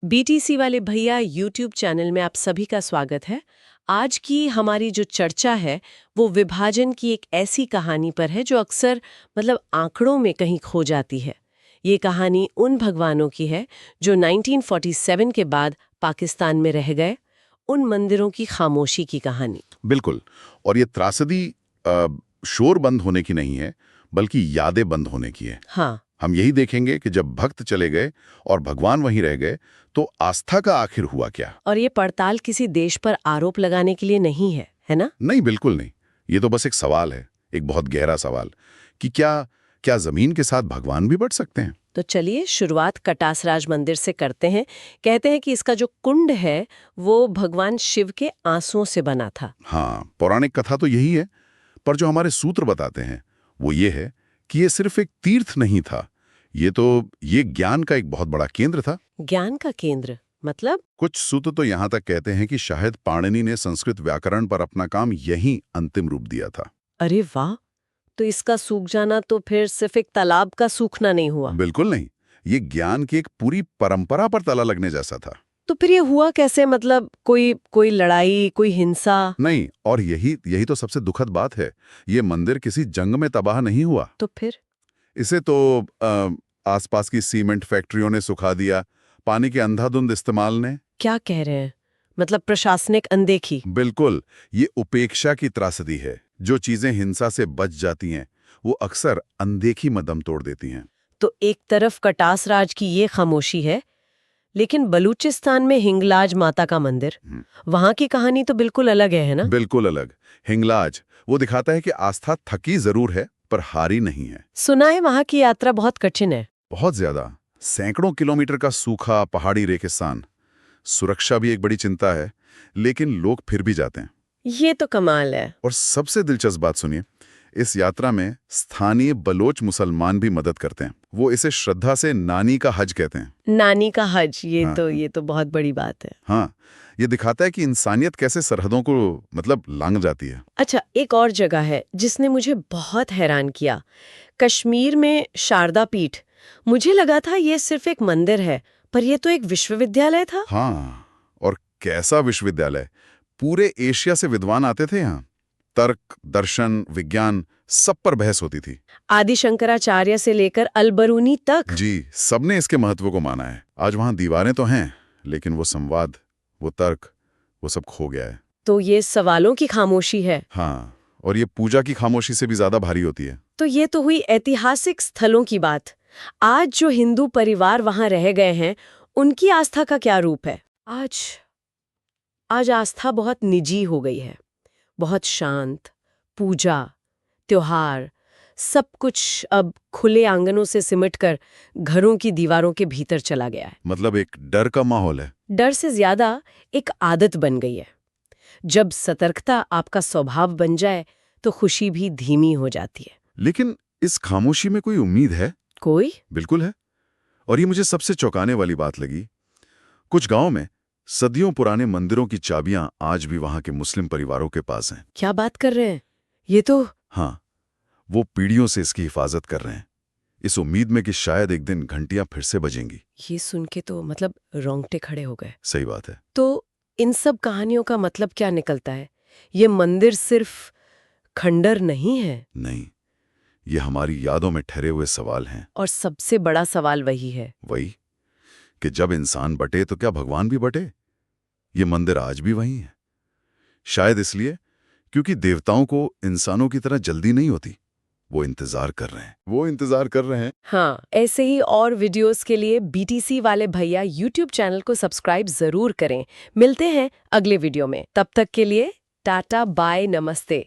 BTC वाले भैया YouTube channel में आप सभी का स्वागत है। आज की हमारी जो चर्चा है वो विभाजन की एक ऐसी कहानी पर है जो अक्सर आंकड़ों में कहीं खो जाती है। ये कहानी उन भगवानों की है जो 1947 के बाद पाकिस्तान में रह गए, उन मंदिरों की खामोशी की कहानी। बिल्कुल। और ये त्रासदी शोर बंद होने की नहीं है, बल्कि यादें बंद होने की है। हाँ, हम यही देखेंगे कि जब भक्त चले गए और भगवान वहीं रह गए तो आस्था का आखिर हुआ क्या। और ये पड़ताल किसी देश पर आरोप लगाने के लिए नहीं है, है ना? नहीं, बिल्कुल नहीं। ये तो बस एक सवाल है, एक बहुत गहरा सवाल कि क्या जमीन के साथ भगवान भी बढ़ सकते हैं। तो चलिए शुरुआत कटासराज मंदिर से करते हैं। कहते हैं कि इसका जो कुंड है वो भगवान शिव के आंसुओं से बना था। हाँ, पौराणिक कथा तो यही है, पर जो हमारे सूत्र बताते हैं वो ये है कि ये सिर्फ एक तीर्थ नहीं था, ये ज्ञान का एक बहुत बड़ा केंद्र था। ज्ञान का केंद्र मतलब? कुछ सूत्र तो यहाँ तक कहते हैं कि शायद पाणिनि ने संस्कृत व्याकरण पर अपना काम यहीं अंतिम रूप दिया था। अरे वाह! तो इसका सूख जाना तो फिर सिर्फ एक तालाब का सूखना नहीं हुआ। बिल्कुल नहीं, ये ज्ञान की एक पूरी परंपरा पर ताला लगने जैसा था। तो फिर ये हुआ कैसे? कोई कोई लड़ाई, कोई हिंसा? नहीं, और यही तो सबसे दुखद बात है। ये मंदिर किसी जंग में तबाह नहीं हुआ। तो फिर? इसे तो आसपास की सीमेंट फैक्ट्रियों ने सुखा दिया, पानी के अंधाधुंध इस्तेमाल ने। क्या कह रहे हैं? प्रशासनिक अनदेखी? बिल्कुल, ये उपेक्षा की त्रासदी है। जो चीजें हिंसा से बच जाती हैं वो अक्सर अनदेखी में दम तोड़ देती हैं। तो एक तरफ कटासराज की ये खामोशी है, लेकिन बलूचिस्तान में हिंगलाज माता का मंदिर, वहां की कहानी तो बिल्कुल अलग है ना? बिल्कुल अलग। हिंगलाज वो दिखाता है कि आस्था थकी जरूर है पर हारी नहीं है। सुना है वहां की यात्रा बहुत कठिन है। बहुत ज्यादा, सैकड़ों किलोमीटर का सूखा पहाड़ी रेगिस्तान, सुरक्षा भी एक बड़ी चिंता है, लेकिन लोग फिर भी जाते हैं। ये तो कमाल है। और सबसे दिलचस्प बात सुनिए, इस यात्रा में स्थानीय बलोच मुसलमान भी मदद करते हैं। वो इसे श्रद्धा से नानी का हज कहते हैं। नानी का हज, हाँ। ये तो बहुत बड़ी बात है। हाँ, ये दिखाता है कि इंसानियत कैसे सरहदों को लांघ जाती है। अच्छा, एक और जगह है जिसने मुझे बहुत हैरान किया, कश्मीर में शारदा पीठ। मुझे लगा था ये सिर्फ एक मंदिर है, पर ये तो एक विश्वविद्यालय था। हाँ, और कैसा विश्वविद्यालय। पूरे एशिया से विद्वान आते थे यहाँ। तर्क, दर्शन, विज्ञान, सब पर बहस होती थी। आदि शंकराचार्य से लेकर अलबरूनी तक। जी, सबने इसके महत्व को माना है। आज वहाँ दीवारें तो हैं, लेकिन वो संवाद, वो तर्क, वो सब खो गया है। तो ये सवालों की खामोशी है। हाँ, और ये पूजा की खामोशी से भी ज्यादा भारी होती है। तो ये तो हुई ऐतिहासिक स्थलों की बात। आज जो हिंदू परिवार वहां रह गए हैं, उनकी आस्था का क्या रूप है? आज आस्था बहुत निजी हो गई है, बहुत शांत। पूजा, त्योहार, सब कुछ अब खुले आंगनों से सिमटकर घरों की दीवारों के भीतर चला गया है। मतलब एक डर का माहौल है। डर से ज्यादा एक आदत बन गई है। जब सतर्कता आपका स्वभाव बन जाए तो खुशी भी धीमी हो जाती है। लेकिन इस खामोशी में कोई उम्मीद है? कोई? बिल्कुल है। और ये मुझे सबसे चौंकाने वाली बात लगी। कुछ गांव में सदियों पुराने मंदिरों की चाबियां आज भी वहां के मुस्लिम परिवारों के पास हैं। क्या बात कर रहे हैं? ये तो... हाँ, वो पीढ़ियों से इसकी हिफाजत कर रहे हैं, इस उम्मीद में कि शायद एक दिन घंटियां फिर से बजेंगी। ये सुन के तो रोंगटे खड़े हो गए। सही बात है। तो इन सब कहानियों का मतलब क्या निकलता है? ये मंदिर सिर्फ खंडर नहीं है। नहीं, ये हमारी यादों में ठहरे हुए सवाल हैं। और सबसे बड़ा सवाल वही है, वही कि जब इंसान बटे तो क्या भगवान भी बटे? ये मंदिर आज भी वही है। शायद इसलिए क्योंकि देवताओं को इंसानों की तरह जल्दी नहीं होती। वो इंतजार कर रहे हैं। हाँ, ऐसे ही और वीडियोस के लिए बीटीसी वाले भैया यूट्यूब चैनल को सब्सक्राइब जरूर करें। मिलते हैं अगले वीडियो में। तब तक के लिए टाटा बाय नमस्ते।